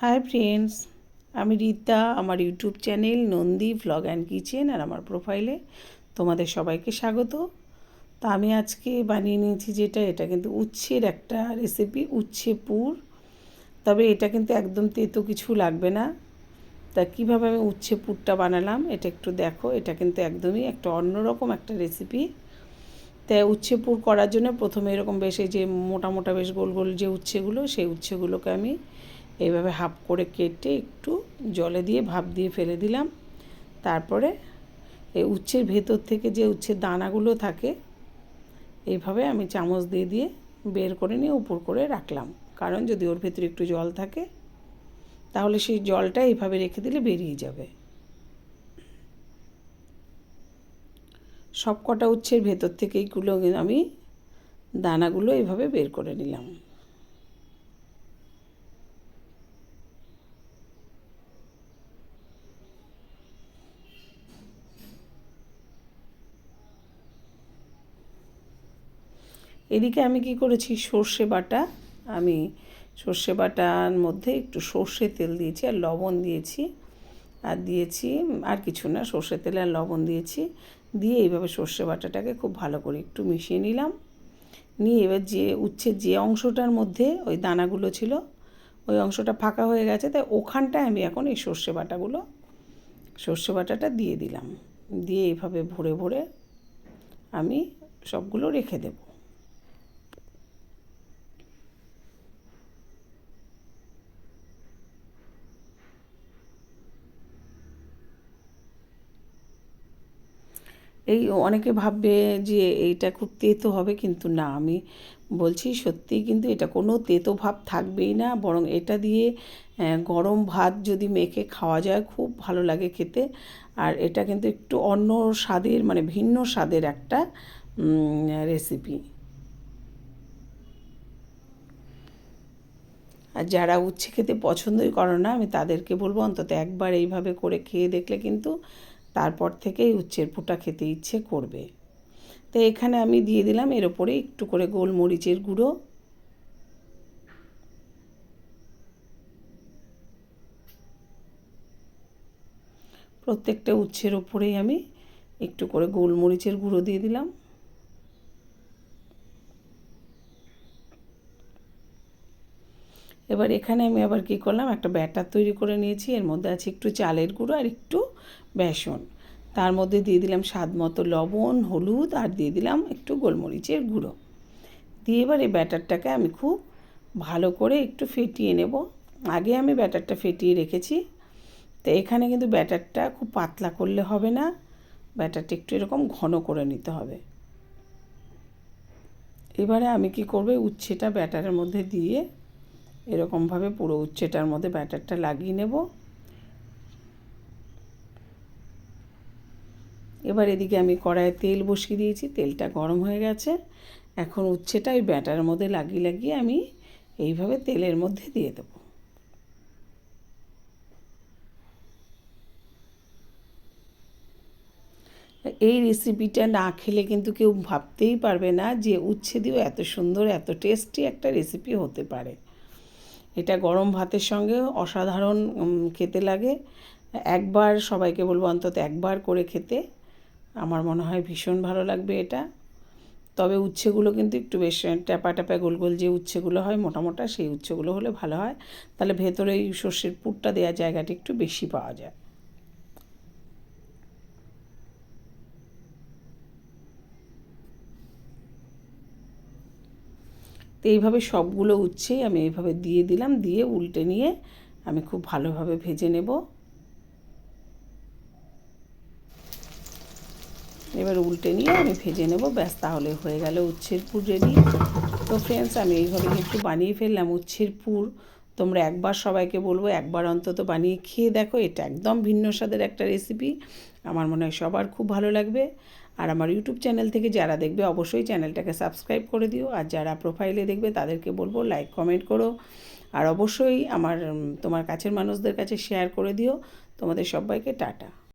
Hi friends, আমি রীতা। আমার YouTube channel Nandi vlog and kitchen আর আমার প্রোফাইলে তোমাদের সবাইকে স্বাগত। তা আমি আজকে বানিয়ে নিয়েছি এটা কিন্তু উচ্ছের একটা রেসিপি, উচ্ছে পুর। তবে এটা কিন্তু একদম তেতো কিছু লাগবে না। তা কীভাবে আমি উচ্ছে পুরটা বানালাম এটা একটু দেখো। এটা কিন্তু একদমই একটা অন্যরকম একটা রেসিপি। তাই উচ্ছে পুর করার জন্য প্রথমে এরকম বেশ এই যে মোটা মোটা বেশ গোল গোল যে উচ্ছেগুলো, সেই উচ্ছেগুলোকে আমি এইভাবে হাফ করে কেটে একটু জলে দিয়ে ভাপ দিয়ে ফেলে দিলাম। তারপরে এই উচ্ছের ভেতর থেকে যে উচ্ছের দানাগুলো থাকে এইভাবে আমি চামচ দিয়ে দিয়ে বের করে নিয়ে উপর করে রাখলাম। কারণ যদি ওর ভেতরে একটু জল থাকে তাহলে সেই জলটা এইভাবে রেখে দিলে বেরিয়ে যাবে। সব কটা উচ্ছের ভেতর থেকে এইগুলো আমি দানাগুলো এইভাবে বের করে নিলাম। এদিকে আমি কি করেছি, সর্ষে বাটার মধ্যে একটু সর্ষে তেল দিয়েছি আর লবণ দিয়েছি, আর কিছু না, সর্ষে তেল আর লবণ দিয়েছি। দিয়ে এইভাবে সর্ষে বাটাটাকে খুব ভালো করে একটু মিশিয়ে নিলাম। নিয়ে এবার যে উচ্ছের যে অংশটার মধ্যে ওই দানাগুলো ছিল ওই অংশটা ফাঁকা হয়ে গেছে, তাই ওখানটায় আমি এখন এই সর্ষে বাটাটা দিয়ে দিলাম। দিয়ে এইভাবে ভরে ভরে আমি সবগুলো রেখে দেবো। এই অনেকে ভাববে যে এইটা খুব তেতো হবে, কিন্তু না, আমি বলছি সত্যিই কিন্তু এটা কোনো তেতো ভাব থাকবেই না। বরং এটা দিয়ে গরম ভাত যদি মেখে খাওয়া যায় খুব ভালো লাগে খেতে। আর এটা কিন্তু একটু অন্য স্বাদের, মানে ভিন্ন স্বাদের একটা রেসিপি। আর যারা উচ্ছে খেতে পছন্দই করে না, আমি তাদেরকে বলবো অন্তত একবার এইভাবে করে খেয়ে দেখলে কিন্তু তারপর থেকেই উচ্ছের পুরটা খেতে ইচ্ছে করবে। তো এখানে আমি দিয়ে দিলাম এর ওপরে একটু করে গোলমরিচের গুঁড়ো। প্রত্যেকটা উচ্ছের ওপরেই আমি একটু করে গোলমরিচের গুঁড়ো দিয়ে দিলাম। এবার এখানে আমি আবার কী করলাম, একটা ব্যাটার তৈরি করে নিয়েছি। এর মধ্যে আছে একটু চালের গুঁড়ো আর একটু বেসন। তার মধ্যে দিয়ে দিলাম স্বাদ মতো লবণ, হলুদ, আর দিয়ে দিলাম একটু গোলমরিচের গুঁড়ো। দিয়ে এবার এই ব্যাটারটাকে আমি খুব ভালো করে একটু ফেটিয়ে নেব। আগে আমি ব্যাটারটা ফেটিয়ে রেখেছি। তো এখানে কিন্তু ব্যাটারটা খুব পাতলা করলে হবে না, ব্যাটারটা একটু এরকম ঘন করে নিতে হবে। এবারে আমি কি করব, উচ্ছেটা ব্যাটারের মধ্যে দিয়ে এরকমভাবে পুরো উচ্ছেটার মধ্যে ব্যাটারটা লাগিয়ে নেব। এবার এদিকে আমি কড়াইয়ে তেল বসিয়ে দিয়েছি, তেলটা গরম হয়ে গেছে। এখন উচ্ছেটা ওই ব্যাটারের মধ্যে লাগিয়ে লাগিয়ে আমি এইভাবে তেলের মধ্যে দিয়ে দেবো। এই রেসিপিটা না খেলে কিন্তু কেউ ভাবতেই পারবে না যে উচ্ছে দিয়েও এত সুন্দর, এত টেস্টি একটা রেসিপি হতে পারে। এটা গরম ভাতের সঙ্গে অসাধারণ খেতে লাগে। একবার সবাইকে বলবো অন্তত একবার করে খেতে, আমার মনে হয় ভীষণ ভালো লাগবে এটা। তবে উচ্ছেগুলো কিন্তু একটু বেশ ট্যাপা ট্যাপা গোল গোল যে উচ্ছেগুলো হয় মোটা মোটা, সেই উচ্ছেগুলো হলে ভালো হয়। তাহলে ভেতরে এই সর্ষের পুরটা দেওয়ার জায়গাটা একটু বেশি পাওয়া যায়। তো এইভাবে সবগুলো উচ্ছেই আমি এইভাবে দিয়ে দিলাম, দিয়ে উল্টে নিয়ে আমি খুব ভালোভাবে ভেজে নেব। এবার উল্টে নিয়ে আমি ভেজে নেব, ব্যাস তাহলে হয়ে গেল উচ্ছের পুর রেডি। তো ফ্রেন্ডস, আমি এইভাবে কিন্তু বানিয়ে ফেললাম উচ্ছের পুর। তোমরা একবার সবাইকে বলবো একবার অন্তত বানিয়ে খেয়ে দেখো, এটা একদম ভিন্ন স্বাদের একটা রেসিপি। আমার মনে হয় সবার খুব ভালো লাগবে। আর আমার ইউটিউব চ্যানেল থেকে যারা দেখবে অবশ্যই চ্যানেলটাকে সাবস্ক্রাইব করে দিও। আর যারা প্রোফাইলে দেখবে তাদেরকে বলবো লাইক কমেন্ট করো। আর অবশ্যই তোমার কাছের মানুষদের কাছে শেয়ার করে দিও। তোমাদের সবাইকে টাটা।